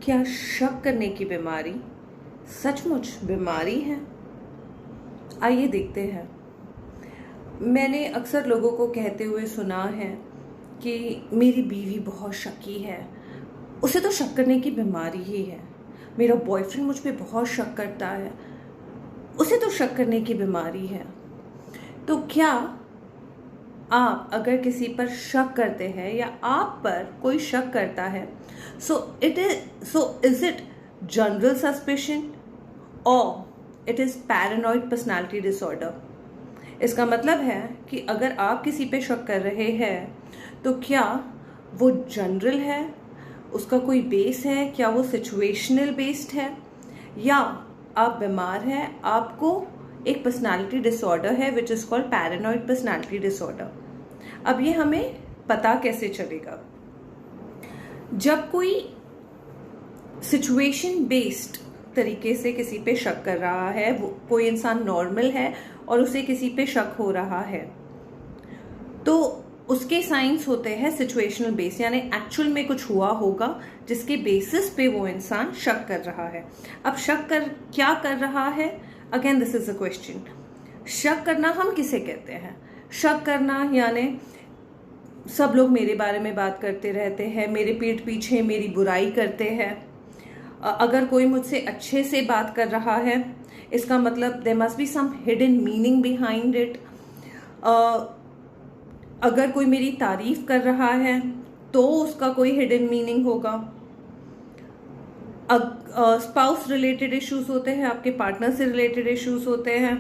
क्या शक करने की बीमारी सचमुच बीमारी है? आइए देखते हैं। मैंने अक्सर लोगों को कहते हुए सुना है कि मेरी बीवी बहुत शकी है, उसे तो शक करने की बीमारी ही है। मेरा बॉयफ्रेंड मुझ पे बहुत शक करता है, उसे तो शक करने की बीमारी है। तो क्या आप अगर किसी पर शक करते हैं या आप पर कोई शक करता है, so is it general suspicion और it is paranoid personality disorder? इसका मतलब है कि अगर आप किसी पे शक कर रहे हैं तो क्या वो जनरल है, उसका कोई बेस है, क्या वो सिचुएशनल बेस्ड है, या आप बीमार हैं, आपको एक पर्सनालिटी डिसऑर्डर है which is called paranoid personality disorder. अब ये हमें पता कैसे चलेगा? जब कोई सिचुएशन बेस्ड तरीके से किसी पे शक कर रहा है, वो कोई इंसान नॉर्मल है और उसे किसी पे शक हो रहा है, तो उसके साइंस होते हैं सिचुएशनल बेस, यानी एक्चुअल में कुछ हुआ होगा जिसके बेसिस पे वो इंसान शक कर रहा है। अब क्या कर रहा है? Again this is a question. शक करना हम किसे कहते हैं? शक करना यानी सब लोग मेरे बारे में बात करते रहते हैं, मेरे पीठ पीछे मेरी बुराई करते हैं। अगर कोई मुझसे अच्छे से बात कर रहा है, इसका मतलब there must be some hidden meaning behind it. अगर कोई मेरी तारीफ कर रहा है तो उसका कोई हिडन मीनिंग होगा। स्पाउस रिलेटेड इश्यूज होते हैं, आपके पार्टनर से रिलेटेड इश्यूज होते हैं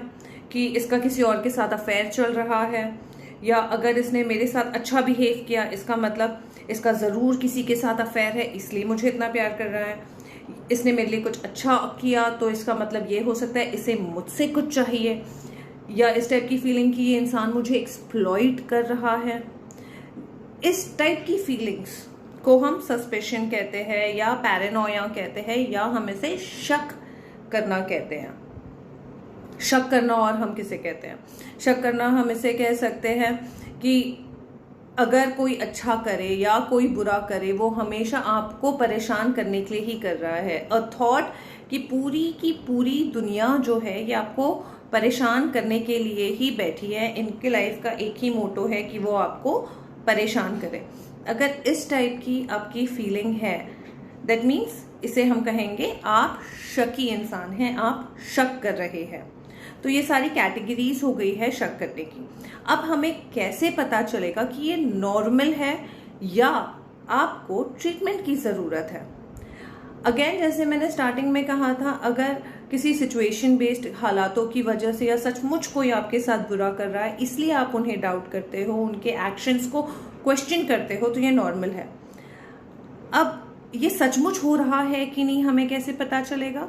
कि इसका किसी और के साथ अफेयर चल रहा है, या अगर इसने मेरे साथ अच्छा बिहेव किया, इसका मतलब इसका ज़रूर किसी के साथ अफेयर है, इसलिए मुझे इतना प्यार कर रहा है। इसने मेरे लिए कुछ अच्छा किया तो इसका मतलब ये हो सकता है इसे मुझसे कुछ चाहिए, या इस टाइप की फीलिंग कि ये इंसान मुझे एक्सप्लॉइट कर रहा है। इस टाइप की फीलिंग्स को हम सस्पेशन कहते हैं, या पैरानोया कहते हैं, या हम इसे शक करना कहते हैं। शक करना और हम किसे कहते हैं? शक करना हम इसे कह सकते हैं कि अगर कोई अच्छा करे या कोई बुरा करे, वो हमेशा आपको परेशान करने के लिए ही कर रहा है। अ थॉट कि पूरी की पूरी दुनिया जो है ये आपको परेशान करने के लिए ही बैठी है। इनके लाइफ का एक ही मोटो है कि वो आपको परेशान करे। अगर इस टाइप की आपकी फीलिंग है, दैट मीन्स इसे हम कहेंगे आप शकी इंसान हैं, आप शक कर रहे हैं। तो ये सारी कैटेगरीज हो गई है शक करने की। अब हमें कैसे पता चलेगा कि ये नॉर्मल है या आपको ट्रीटमेंट की जरूरत है? अगेन, जैसे मैंने स्टार्टिंग में कहा था, अगर किसी सिचुएशन बेस्ड हालातों की वजह से या सचमुच कोई आपके साथ बुरा कर रहा है, इसलिए आप उन्हें डाउट करते हो, उनके एक्शंस को क्वेश्चन करते हो, तो ये नॉर्मल है। अब ये सचमुच हो रहा है कि नहीं, हमें कैसे पता चलेगा?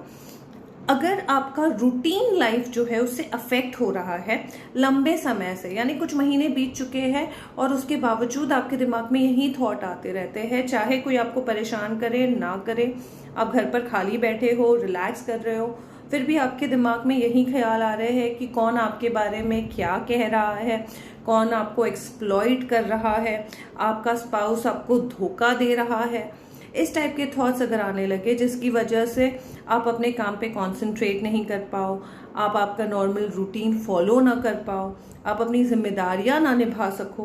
अगर आपका रूटीन लाइफ जो है उससे अफेक्ट हो रहा है लंबे समय से, यानी कुछ महीने बीत चुके हैं और उसके बावजूद आपके दिमाग में यही थॉट आते रहते हैं, चाहे कोई आपको परेशान करे ना करे, आप घर पर खाली बैठे हो, रिलैक्स कर रहे हो, फिर भी आपके दिमाग में यही ख्याल आ रहे हैं कि कौन आपके बारे में क्या कह रहा है, कौन आपको एक्सप्लॉइट कर रहा है, आपका स्पाउस आपको धोखा दे रहा है। इस टाइप के थॉट्स अगर आने लगे जिसकी वजह से आप अपने काम पे कंसंट्रेट नहीं कर पाओ, आप आपका नॉर्मल रूटीन फॉलो ना कर पाओ, आप अपनी जिम्मेदारियां ना निभा सको,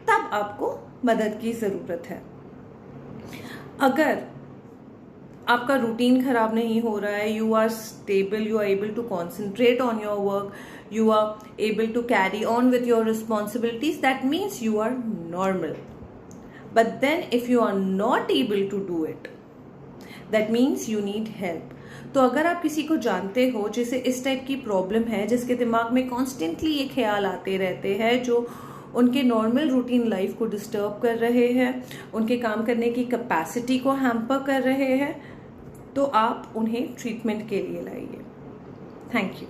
तब आपको मदद की ज़रूरत है। अगर आपका रूटीन खराब नहीं हो रहा है, you are stable, you are able to concentrate on your work, you are able to carry on with your responsibilities, that means you are normal. But then if you are not able to do it, that means you need help. तो अगर आप किसी को जानते हो जिसे इस type की प्रॉब्लम है, जिसके दिमाग में कॉन्स्टेंटली ये ख्याल आते रहते हैं जो उनके नॉर्मल रूटीन लाइफ को डिस्टर्ब कर रहे हैं, उनके काम करने की कैपेसिटी को हैम्पर कर रहे हैं, तो आप उन्हें ट्रीटमेंट के लिए लाइए। Thank you.